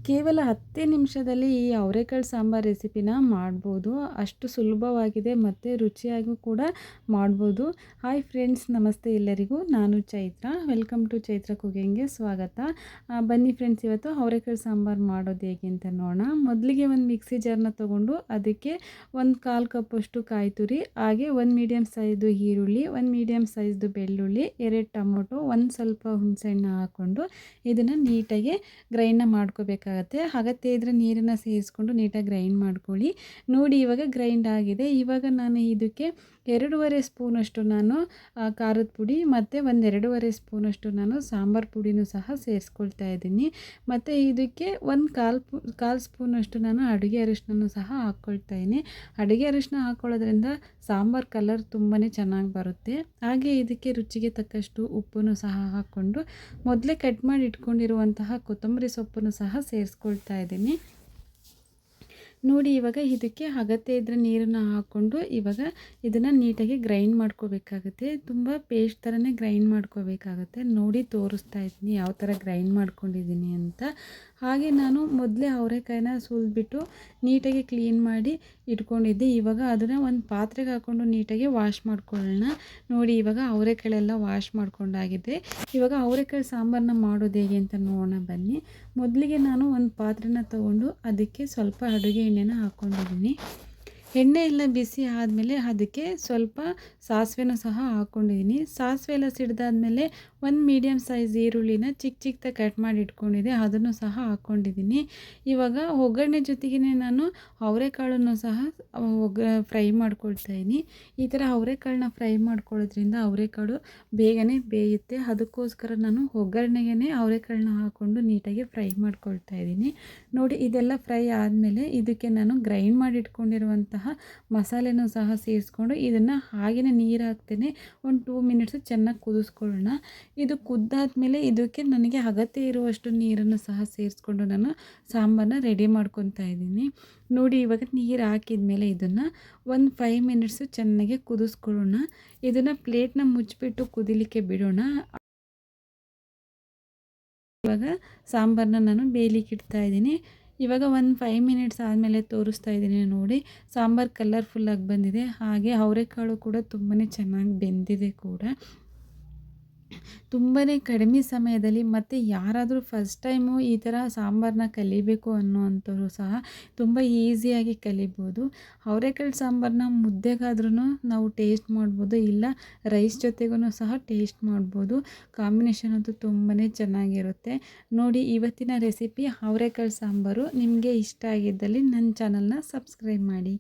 ಕೇವಲ 10 ನಿಮಿಷದಲ್ಲಿ ಈ ಅವರೆಕಾಳು ಸಾಂಬಾರ್ ರೆಸಿಪಿನ ಮಾಡ್ಬೋದು. ಅಷ್ಟು ಸುಲಭವಾಗಿದೆ ಮತ್ತು ರುಚಿಯಾಗೂ ಕೂಡ ಮಾಡ್ಬೋದು. ಹಾಯ್ ಫ್ರೆಂಡ್ಸ್, ನಮಸ್ತೆ ಎಲ್ಲರಿಗೂ. ನಾನು ಚೈತ್ರ. ವೆಲ್ಕಮ್ ಟು ಚೈತ್ರ ಕುಕಿಂಗ್ಗೆ ಸ್ವಾಗತ. ಬನ್ನಿ ಫ್ರೆಂಡ್ಸ್, ಇವತ್ತು ಅವರೆಕಾಳು ಸಾಂಬಾರು ಮಾಡೋದು ಹೇಗೆ ಅಂತ ನೋಡೋಣ. ಮೊದಲಿಗೆ ಒಂದು ಮಿಕ್ಸಿ ಜಾರ್ನ ತೊಗೊಂಡು ಅದಕ್ಕೆ ಒಂದು 1/4 ಕಪ್ಪಷ್ಟು ಕಾಯಿ ತುರಿ, ಹಾಗೆ ಒಂದು ಮೀಡಿಯಮ್ ಸೈಜ್ದು ಈರುಳ್ಳಿ, ಒಂದು ಮೀಡಿಯಮ್ ಸೈಜ್ದು ಬೆಳ್ಳುಳ್ಳಿ, 2 ಟೊಮೊಟೊ, ಒಂದು ಸ್ವಲ್ಪ ಹುಣಸೆಹಣ್ಣು ಹಾಕ್ಕೊಂಡು ಇದನ್ನು ನೀಟಾಗಿ ಗ್ರೈಂಡ್ನ ಮಾಡ್ಕೋಬೇಕಾಗುತ್ತೆ. ಅಗತ್ಯ ಇದ್ದರೆ ನೀರನ್ನು ಸೇರಿಸ್ಕೊಂಡು ನೀಟಾಗಿ ಗ್ರೈಂಡ್ ಮಾಡ್ಕೊಳ್ಳಿ. ನೋಡಿ, ಇವಾಗ ಗ್ರೈಂಡ್ ಆಗಿದೆ. ಇವಾಗ ನಾನು ಇದಕ್ಕೆ 2.5 ಸ್ಪೂನಷ್ಟು ನಾನು ಖಾರದ ಪುಡಿ ಮತ್ತು ಒಂದು 2.5 ಸ್ಪೂನಷ್ಟು ನಾನು ಸಾಂಬಾರು ಪುಡಿನೂ ಸಹ ಸೇರಿಸ್ಕೊಳ್ತಾ ಇದ್ದೀನಿ. ಮತ್ತು ಇದಕ್ಕೆ ಒಂದು ಕಾಲು ಸ್ಪೂನಷ್ಟು ನಾನು ಅಡುಗೆ ಅರಿಶಿನನೂ ಸಹ ಹಾಕ್ಕೊಳ್ತಾ ಇದ್ದೀನಿ. ಅಡುಗೆ ಅರಿಶಿನ ಹಾಕ್ಕೊಳ್ಳೋದ್ರಿಂದ ಸಾಂಬಾರು ಕಲರ್ ತುಂಬಾ ಚೆನ್ನಾಗಿ ಬರುತ್ತೆ. ಹಾಗೆ ಇದಕ್ಕೆ ರುಚಿಗೆ ತಕ್ಕಷ್ಟು ಉಪ್ಪನ್ನು ಸಹ ಹಾಕ್ಕೊಂಡು ಮೊದಲೇ ಕಟ್ ಮಾಡಿ ಇಟ್ಕೊಂಡಿರುವಂತಹ ಕೊತ್ತಂಬರಿ ಸೊಪ್ಪನ್ನು ಸಹ ಸೇರಿಸ್ಕೊಳ್ತಾ ಇದ್ದೀನಿ. ನೋಡಿ, ಇವಾಗ ಇದಕ್ಕೆ ಅಗತ್ಯ ಇದ್ದರೆ ನೀರನ್ನು ಹಾಕ್ಕೊಂಡು ಇವಾಗ ಇದನ್ನು ನೀಟಾಗಿ ಗ್ರೈಂಡ್ ಮಾಡ್ಕೋಬೇಕಾಗುತ್ತೆ. ತುಂಬ ಪೇಸ್ಟ್ ಥರನೇ ಗ್ರೈಂಡ್ ಮಾಡ್ಕೋಬೇಕಾಗುತ್ತೆ. ನೋಡಿ, ತೋರಿಸ್ತಾ ಇದ್ದೀನಿ ಯಾವ ಥರ ಗ್ರೈಂಡ್ ಮಾಡ್ಕೊಂಡಿದ್ದೀನಿ ಅಂತ. ಹಾಗೆ ನಾನು ಮೊದಲೇ ಅವರೆಕಾಯಿನ ಸುಲಿದ್ಬಿಟ್ಟು ನೀಟಾಗಿ ಕ್ಲೀನ್ ಮಾಡಿ ಇಟ್ಕೊಂಡಿದ್ದೆ. ಇವಾಗ ಅದನ್ನು ಒಂದು ಪಾತ್ರೆಗೆ ಹಾಕ್ಕೊಂಡು ನೀಟಾಗಿ ವಾಶ್ ಮಾಡ್ಕೊಳ್ಳೋಣ. ನೋಡಿ, ಇವಾಗ ಅವರೆಕಾಳೆಲ್ಲ ವಾಶ್ ಮಾಡ್ಕೊಂಡಾಗಿದೆ. ಇವಾಗ ಅವರೆಕಾಳು ಸಾಂಬಾರನ್ನ ಮಾಡೋದು ಹೇಗೆ ಅಂತ ನೋಡೋಣ ಬನ್ನಿ. ಮೊದಲಿಗೆ ನಾನು ಒಂದು ಪಾತ್ರೆನ ತೊಗೊಂಡು ಅದಕ್ಕೆ ಸ್ವಲ್ಪ ಅಡುಗೆ ಎಣ್ಣೆನ ಹಾಕ್ಕೊಂಡಿದ್ದೀನಿ. ಎಣ್ಣೆ ಎಲ್ಲ ಬಿಸಿ ಆದಮೇಲೆ ಅದಕ್ಕೆ ಸ್ವಲ್ಪ ಸಾಸಿವೆನೂ ಸಹ ಹಾಕ್ಕೊಂಡಿದ್ದೀನಿ. ಸಾಸಿವೆ ಎಲ್ಲ ಸಿಡ್ದಾದ್ಮೇಲೆ ಒಂದು ಮೀಡಿಯಮ್ ಸೈಜ್ ಈರುಳ್ಳಿನ ಚಿಕ್ಕ ಚಿಕ್ಕದಾಗಿ ಕಟ್ ಮಾಡಿ ಇಟ್ಕೊಂಡಿದ್ದೆ, ಅದನ್ನು ಸಹ ಹಾಕ್ಕೊಂಡಿದ್ದೀನಿ. ಇವಾಗ ಒಗ್ಗರಣೆ ಜೊತೆಗೇ ನಾನು ಅವರೆಕಾಳನ್ನು ಸಹ ಫ್ರೈ ಮಾಡ್ಕೊಳ್ತಾಯಿದ್ದೀನಿ. ಈ ಥರ ಅವರೆಕಾಳನ್ನ ಫ್ರೈ ಮಾಡ್ಕೊಳ್ಳೋದ್ರಿಂದ ಅವರೆಕಾಳು ಬೇಗನೆ ಬೇಯುತ್ತೆ. ಅದಕ್ಕೋಸ್ಕರ ನಾನು ಒಗ್ಗರಣೆಗೆ ಅವರೆಕಾಳನ್ನ ಹಾಕ್ಕೊಂಡು ನೀಟಾಗಿ ಫ್ರೈ ಮಾಡ್ಕೊಳ್ತಾ ಇದ್ದೀನಿ. ನೋಡಿ, ಇದೆಲ್ಲ ಫ್ರೈ ಆದಮೇಲೆ ಇದಕ್ಕೆ ನಾನು ಗ್ರೈಂಡ್ ಮಾಡಿ ಇಟ್ಕೊಂಡಿರುವಂತಹ ಮಸಾಲೆನೂ ಸಹ ಸೇರಿಸ್ಕೊಂಡು ಇದನ್ನು ಹಾಗೆಯೇ ನೀರು ಹಾಕ್ತೇನೆ ಒಂದು 2 ಮಿನಿಟ್ಸು ಚೆನ್ನಾಗಿ ಕುದಿಸ್ಕೊಳ್ಳೋಣ. ಇದು ಕುದ್ದಾದ್ಮೇಲೆ ಇದಕ್ಕೆ ನನಗೆ ಅಗತ್ಯ ಇರುವಷ್ಟು ನೀರನ್ನು ಸಹ ಸೇರಿಸ್ಕೊಂಡು ನಾನು ಸಾಂಬಾರನ್ನ ರೆಡಿ ಮಾಡ್ಕೊತಾ ಇದ್ದೀನಿ. ನೋಡಿ, ಇವಾಗ ನೀರು ಹಾಕಿದ ಮೇಲೆ ಇದನ್ನು ಒಂದು 5 ಮಿನಿಟ್ಸು ಚೆನ್ನಾಗಿ ಕುದಿಸ್ಕೊಳ್ಳೋಣ. ಇದನ್ನು ಪ್ಲೇಟ್ನ ಮುಚ್ಚಿಬಿಟ್ಟು ಕುದಿಲಿಕ್ಕೆ ಬಿಡೋಣ. ಇವಾಗ ಸಾಂಬಾರನ್ನ ನಾನು ಬೇಯಲಿಕ್ಕೆ ಇಡ್ತಾ ಇದ್ದೀನಿ. ಇವಾಗ ಒಂದು 5 ಮಿನಿಟ್ಸ್ ಆದಮೇಲೆ ತೋರಿಸ್ತಾ ಇದ್ದೀನಿ. ನೋಡಿ, ಸಾಂಬಾರು ಕಲರ್ಫುಲ್ಲಾಗಿ ಬಂದಿದೆ. ಹಾಗೆ ಅವರೆಕಾಳು ಕೂಡ ತುಂಬಾ ಚೆನ್ನಾಗಿ ಬೆಂದಿದೆ ಕೂಡ. ತುಂಬಾ ಕಡಿಮೆ ಸಮಯದಲ್ಲಿ, ಮತ್ತು ಯಾರಾದರೂ ಫಸ್ಟ್ ಟೈಮು ಈ ಥರ ಸಾಂಬಾರನ್ನ ಕಲಿಬೇಕು ಅನ್ನೋವಂಥವ್ರು ಸಹ ತುಂಬ ಈಸಿಯಾಗಿ ಕಲಿಬೋದು. ಅವರೆಕಾಳು ಸಾಂಬಾರನ್ನ ಮುದ್ದೆಗಾದ್ರೂ ನಾವು ಟೇಸ್ಟ್ ಮಾಡ್ಬೋದು, ಇಲ್ಲ ರೈಸ್ ಜೊತೆಗೂ ಸಹ ಟೇಸ್ಟ್ ಮಾಡ್ಬೋದು. ಕಾಂಬಿನೇಷನ್ ಅಂತೂ ತುಂಬಾ ಚೆನ್ನಾಗಿರುತ್ತೆ. ನೋಡಿ, ಇವತ್ತಿನ ರೆಸಿಪಿ ಅವರೆಕಾಳು ಸಾಂಬಾರು ನಿಮಗೆ ಇಷ್ಟ ಆಗಿದ್ದಲ್ಲಿ ನನ್ನ ಚಾನಲ್ನ ಸಬ್ಸ್ಕ್ರೈಬ್ ಮಾಡಿ.